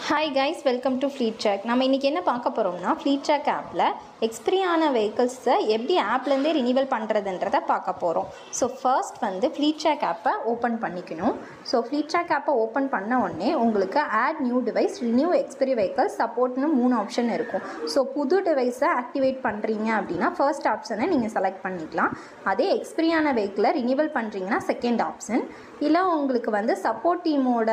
Hi guys, welcome to Fleet Track. நம்ம இன்னைக்கு என்ன பார்க்க போறோம்னா Fleet Track ஆப்ல எக்ஸ்பைரி ஆன vehicles எப்படி ஆப்ல இருந்தே ரினிவல் பண்றதுன்றத பார்க்க போறோம். ஸோ ஃபர்ஸ்ட் வந்து Fleet Track ஆப்பை ஓபன் பண்ணிக்கணும். ஸோ Fleet Track ஆப்பை ஓபன் பண்ண உடனே உங்களுக்கு add new device, renew expiry vehicle supportனு 3 option இருக்கும். ஸோ புது டிவைஸை ஆக்டிவேட் பண்றீங்க அப்படின்னா ஃபர்ஸ்ட் ஆப்ஷனை நீங்க செலக்ட் பண்ணிக்கலாம். அதே எக்ஸ்பைரி ஆன வெஹிக்கிளை ரினிவல் பண்றீங்கன்னா செகண்ட் ஆப்ஷன். இல்லை உங்களுக்கு வந்து சப்போர்ட் டீமோட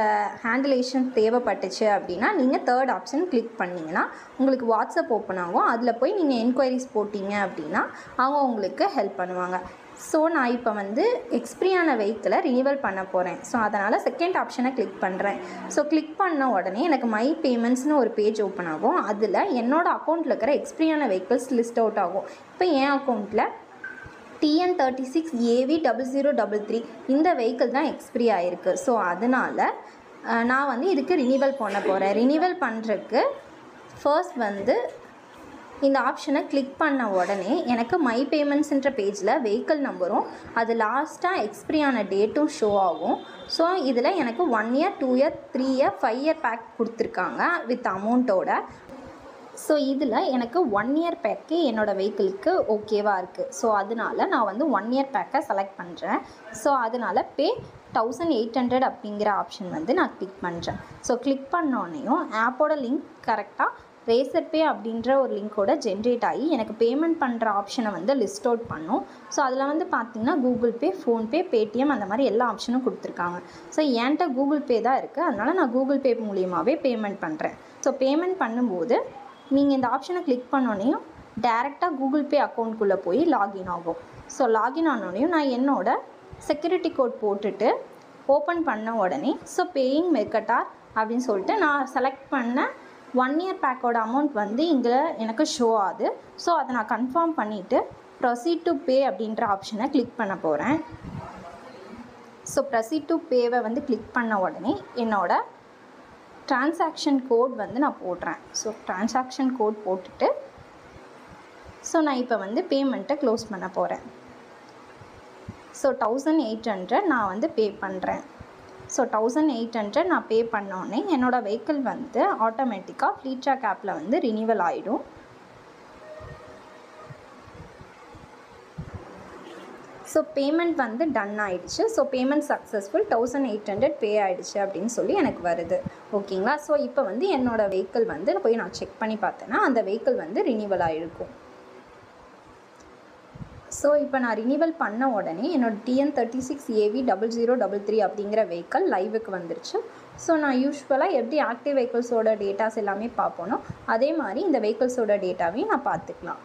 ஹேண்டிலேஷன் தேவைப்பட்டுச்சு அப்படின்னா நீங்கள் தேர்ட் ஆப்ஷன் கிளிக் பண்ணிங்கன்னா உங்களுக்கு வாட்ஸ்அப் ஓப்பன் ஆகும். அதில் போய் நீங்கள் என்கொயரிஸ் போட்டிங்க அப்படின்னா அவங்க உங்களுக்கு ஹெல்ப் பண்ணுவாங்க. ஸோ நான் இப்போ வந்து எக்ஸ்பைரியான வெஹிக்கிளை ரினிவல் பண்ண போகிறேன். ஸோ அதனால் செகண்ட் ஆப்ஷனை கிளிக் பண்ணுறேன். ஸோ கிளிக் பண்ண உடனே எனக்கு மை பேமெண்ட்ஸ்னு ஒரு பேஜ் ஓப்பன் ஆகும். அதில் என்னோடய அக்கௌண்ட்டில் இருக்கிற எக்ஸ்பைரியான வெஹிக்கிள்ஸ் லிஸ்ட் அவுட் ஆகும். இப்போ என் அக்கௌண்ட்டில் TN36AV0033 இந்த வெஹிக்கிள் தான் எக்ஸ்பைரி ஆகிருக்கு. ஸோ அதனால் நான் வந்து இதுக்கு ரினிவல் பண்ண போகிறேன். ரினிவல் பண்ணுறதுக்கு ஃபர்ஸ்ட் வந்து இந்த ஆப்ஷனை கிளிக் பண்ண உடனே எனக்கு மை பேமெண்ட்ஸ்ன்ற பேஜில் வெஹிக்கிள் நம்பரும் அது லாஸ்ட்டாக எக்ஸ்பைரி ஆன டேட்டும் ஷோ ஆகும். ஸோ இதில் எனக்கு 1 year 2 year 3 year 5 year pack கொடுத்துருக்காங்க வித் அமௌண்ட்டோட. ஸோ இதில் எனக்கு 1 இயர் பேக்கு என்னோடய வெஹிக்கிளுக்கு ஓகேவாக இருக்குது. ஸோ அதனால் நான் வந்து 1 இயர் பேக்கை செலக்ட் பண்ணுறேன். ஸோ அதனால் பே 1800 அப்படிங்கிற ஆப்ஷன் வந்து நான் கிளிக் பண்ணுறேன். ஸோ கிளிக் பண்ணோன்னையும் ஆப்போட லிங்க் கரெக்டாக ரேசர் பே அப்படின்ற ஒரு லிங்க்கோட ஜென்ரேட் ஆகி எனக்கு பேமெண்ட் பண்ணுற ஆப்ஷனை வந்து லிஸ்ட் அவுட் பண்ணும். ஸோ அதில் வந்து பார்த்திங்கன்னா கூகுள் பே, ஃபோன்பே, பேடிஎம் அந்த மாதிரி எல்லா ஆப்ஷனும் கொடுத்துருக்காங்க. ஸோ என்கிட்ட கூகுள் பே தான் இருக்குது. அதனால் நான் கூகுள் பே மூலியமாகவே பேமெண்ட் பண்ணுறேன். ஸோ பேமெண்ட் பண்ணும்போது நீங்கள் இந்த ஆப்ஷனை கிளிக் பண்ணோன்னையும் டேரெக்டாக கூகுள் பே அக்கௌண்ட்குள்ளே போய் லாகின் ஆகும். ஸோ லாகின் ஆனோடனையும் நான் என்னோடய செக்யூரிட்டி கோட் போட்டுட்டு ஓப்பன் பண்ண உடனே ஸோ பேயிங் மெர்கட்டார் அப்படின்னு சொல்லிட்டு நான் செலக்ட் பண்ண 1 இயர் பேக்கோட அமௌண்ட் வந்து இங்கே எனக்கு ஷோ ஆகுது. ஸோ அதை நான் கன்ஃபார்ம் பண்ணிவிட்டு ப்ரொசீட் டு பே அப்படின்ற ஆப்ஷனை கிளிக் பண்ண போகிறேன். ஸோ ப்ரொசீட் டு பேவை வந்து கிளிக் பண்ண உடனே என்னோட ட்ரான்சாக்ஷன் கோட் வந்து நான் போடுறேன். ஸோ ட்ரான்சாக்ஷன் கோட் போட்டுட்டு ஸோ நான் இப்போ வந்து பேமெண்ட்டை க்ளோஸ் பண்ண போகிறேன். ஸோ 1800 நான் வந்து பே பண்ணுறேன். ஸோ 1800 நான் பே பண்ணோடனே என்னோடய வெஹிக்கிள் வந்து ஆட்டோமேட்டிக்காக Fleet Track ஆப்பில் வந்து ரினிவல் ஆகிடும். ஸோ பேமெண்ட் வந்து டன் ஆகிடுச்சு. ஸோ பேமெண்ட் சக்ஸஸ்ஃபுல் 1800 பே ஆகிடுச்சு அப்படின்னு சொல்லி எனக்கு வருது. ஓகேங்களா? ஸோ இப்போ வந்து என்னோடய வெஹிக்கிள் வந்து போய் நான் செக் பண்ணி பார்த்தேன்னா அந்த வெஹிக்கிள் வந்து ரினிவல் ஆகிருக்கும். ஸோ இப்போ நான் ரினிவல் பண்ண உடனே என்னோடய TN36AV0033 அப்படிங்கிற வெஹிக்கிள் லைவுக்கு வந்துருச்சு. ஸோ நான் யூஸ்வலாக எப்படி ஆக்டிவ் வெஹிக்கிள்ஸோட டேட்டாஸ் எல்லாமே பார்ப்போனோ அதே மாதிரி இந்த வெஹிக்கிள்ஸோட டேட்டாவையும் நான் பார்த்துக்கலாம்.